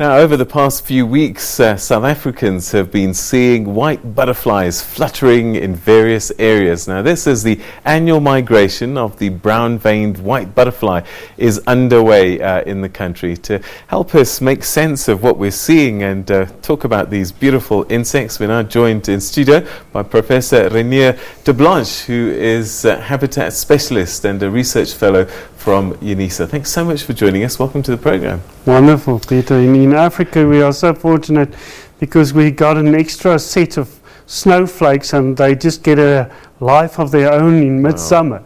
Now, over the past few weeks, South Africans have been seeing white butterflies fluttering in various areas. Now, this is the annual migration of the brown-veined white butterfly is underway in the country. To help us make sense of what we're seeing and talk about these beautiful insects, we're now joined in studio by Professor Reinier Terblanche, who is a habitat specialist and a research fellow from Unisa. Thanks so much for joining us. Welcome to the program. Wonderful, Peter. In Africa, we are so fortunate because we got an extra set of snowflakes and they just get a life of their own in midsummer.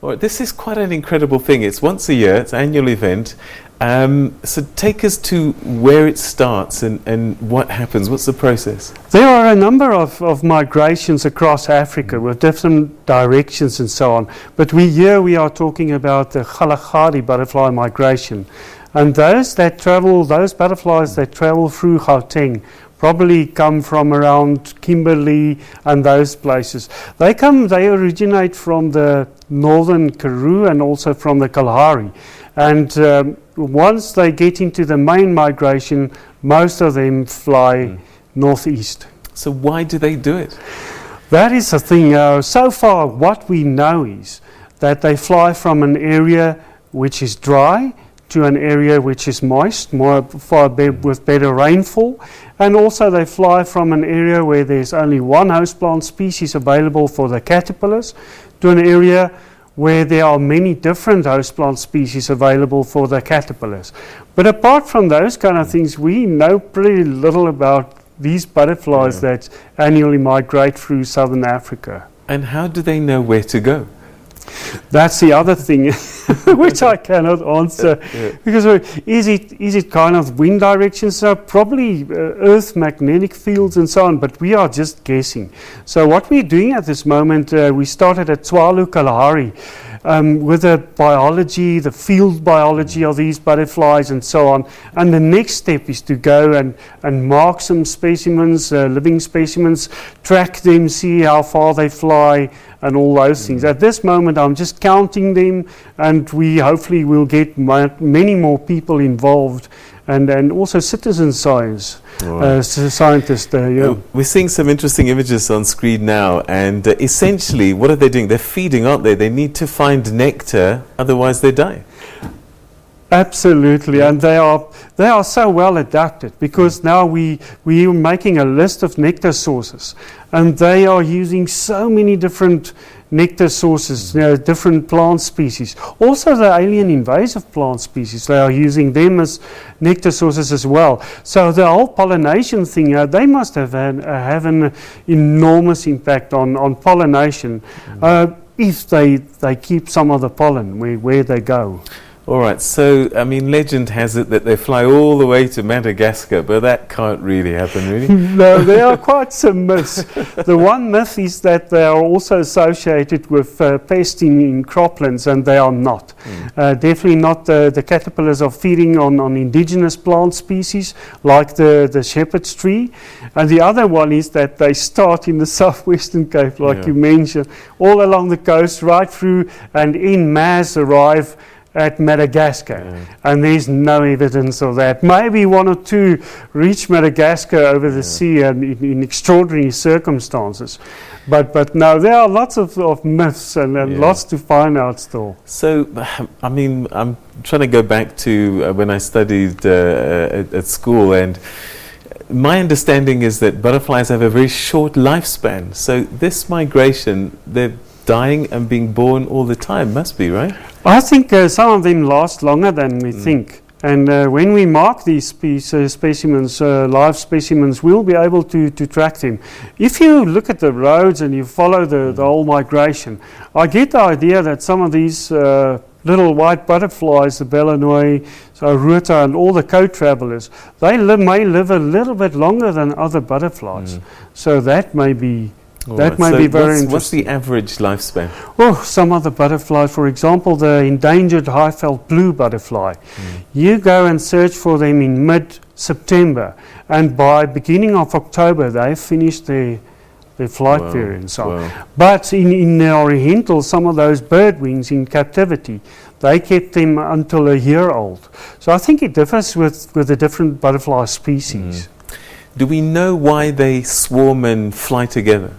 Well, this is quite an incredible thing. It's once a year, it's an annual event. So take us to where it starts and what happens. What's the process? There are a number of migrations across Africa with different directions and so on. But here we are talking about the Galagadi butterfly migration. And those butterflies that travel through Gauteng probably come from around Kimberley and those places. They originate from the northern Karoo and also from the Kalahari. And once they get into the main migration, most of them fly northeast. So why do they do it? That is the thing. So far, what we know is that they fly from an area which is dry to an area which is moist, with better rainfall. And also they fly from an area where there's only one host plant species available for the caterpillars to an area where there are many different host plant species available for the caterpillars. But apart from those kind of things, we know pretty little about these butterflies that annually migrate through southern Africa. And how do they know where to go? That's the other thing, which I cannot answer. Because is it kind of wind directions? So probably Earth magnetic fields and so on, but we are just guessing. So what we're doing at this moment, we started at Tswalu Kalahari with the biology, the field biology of these butterflies and so on. And the next step is to go and mark some specimens, living specimens, track them, see how far they fly, and all those things. At this moment, I'm just counting them, and we hopefully will get many more people involved, and also citizen science, scientists. We're seeing some interesting images on screen now, and essentially, what are they doing? They're feeding, aren't they? They need to find nectar, otherwise they die. Absolutely, and they are so well adapted because now we are making a list of nectar sources, and they are using so many different nectar sources, different plant species. Also the alien invasive plant species, they are using them as nectar sources as well. So the whole pollination thing, they must have an enormous impact on pollination if they keep some of the pollen where they go. All right, so, I mean, legend has it that they fly all the way to Madagascar, but that can't really happen, really. No, there are quite some myths. The one myth is that they are also associated with pests in croplands, and they are not. Definitely not. The caterpillars are feeding on indigenous plant species, like the shepherd's tree. And the other one is that they start in the southwestern Cape, like you mentioned, all along the coast, right through, and in mass arrive at Madagascar, and there's no evidence of that. Maybe one or two reach Madagascar over the sea and in extraordinary circumstances, but no, there are lots of myths and lots to find out still. So, I mean, I'm trying to go back to when I studied at school, and my understanding is that butterflies have a very short lifespan. So this migration, they're dying and being born all the time, must be, right? I think some of them last longer than we think. And when we mark these specimens, live specimens, we'll be able to track them. If you look at the roads and you follow the whole migration, I get the idea that some of these little white butterflies, the Belanoy, Ruta, and all the co-travelers, they may live a little bit longer than other butterflies. So that may be be very interesting. What's the average lifespan? Oh, some of the butterflies, for example, the endangered high-felt blue butterfly. You go and search for them in mid-September, and by beginning of October, they've finished their flight period and so on. But in the Oriental, some of those bird wings in captivity, they kept them until a year old. So I think it differs with the different butterfly species. Do we know why they swarm and fly together?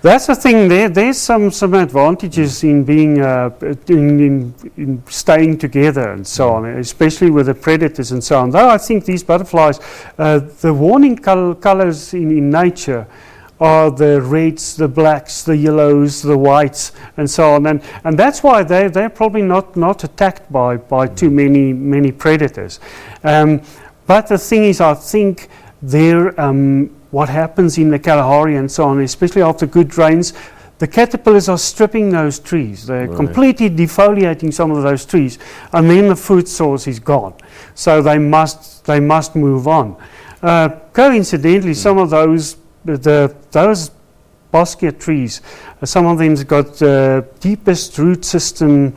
That's the thing. There's some advantages in being in staying together and so on, especially with the predators and so on. Though I think these butterflies, the warning colors in nature are the reds, the blacks, the yellows, the whites, and so on. And that's why they're probably not attacked by too many predators. But the thing is, I think what happens in the Kalahari and so on, especially after good rains, the caterpillars are stripping those trees. They're completely defoliating some of those trees, and then the food source is gone. So they must move on. Coincidentally, some of those boskia trees, some of them's got the deepest root system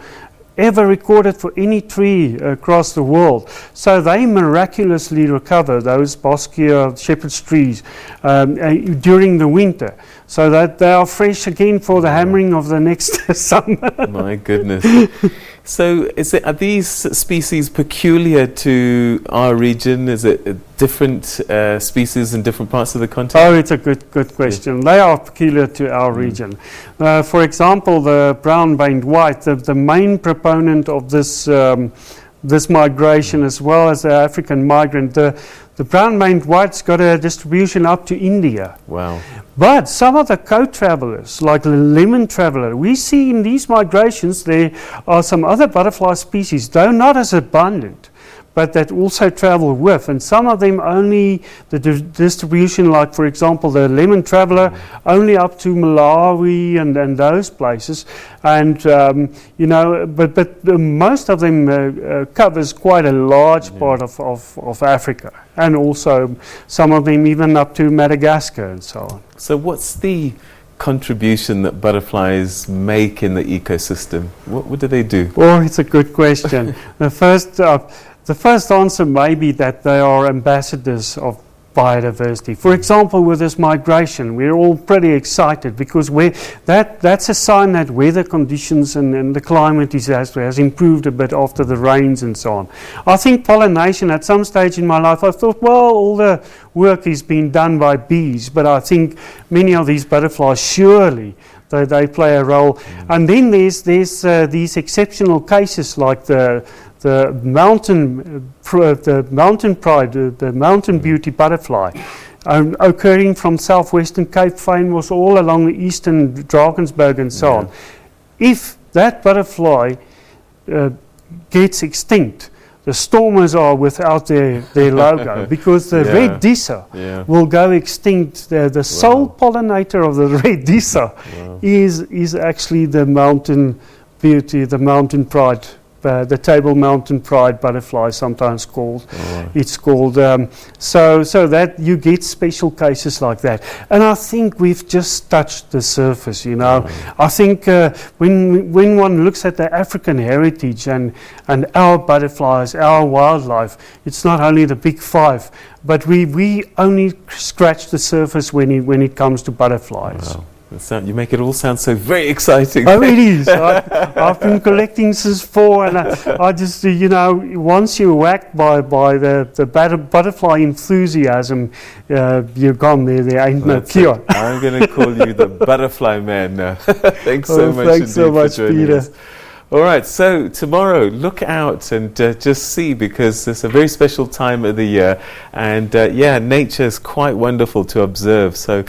ever recorded for any tree across the world. So they miraculously recover, those boskia shepherd's trees, during the winter, so that they are fresh again for the hammering of the next summer. My goodness. So are these species peculiar to our region? Is it different species in different parts of the continent? Oh, it's a good question. They are peculiar to our region. For example, the brown-veined white, the main proponent of this migration, as well as the African migrant, the brown-veined white's got a distribution up to India. Wow. But some of the co-travelers, like the lemon traveler, we see in these migrations there are some other butterfly species, though not as abundant, but that also travel with. And some of them only, the distribution, like for example the lemon traveler, only up to Malawi and those places. And but most of them covers quite a large part of Africa, and also some of them even up to Madagascar and so on. So what's the contribution that butterflies make in the ecosystem? What do they do? Oh, it's a good question. The first answer may be that they are ambassadors of biodiversity. For example, with this migration, we're all pretty excited because that's a sign that weather conditions and the climate has improved a bit after the rains and so on. I think pollination, at some stage in my life, I thought, well, all the work is being done by bees, but I think many of these butterflies, surely, they play a role. And then there's these exceptional cases like the mountain pride, the mountain beauty butterfly, occurring from southwestern Cape Fynbos all along the eastern Drakensberg and so on. If that butterfly gets extinct, the stormers are without their logo, because the red dissa will go extinct. The sole pollinator of the red dissa is actually the mountain beauty, the mountain pride. The table mountain pride butterfly, sometimes called. It's called. So that you get special cases like that. And I think we've just touched the surface, you know. I think when one looks at the African heritage and our butterflies, our wildlife, it's not only the big five, but we only scratch the surface when it comes to butterflies. Wow. You make it all sound so very exciting. Oh, it is. I've been collecting since 4, and I just, once you're whacked by the butterfly enthusiasm, you're gone there. There ain't no cure. I'm going to call you the butterfly man now. Thanks so much. Thanks so much, Peter. Us. All right, so tomorrow, look out and just see, because it's a very special time of the year, and nature is quite wonderful to observe. So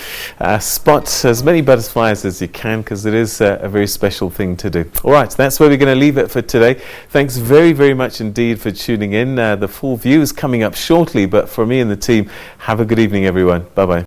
spot as many butterflies as you can, because it is a very special thing to do. All right, that's where we're going to leave it for today. Thanks very, very much indeed for tuning in. The full view is coming up shortly, but for me and the team, have a good evening, everyone. Bye-bye.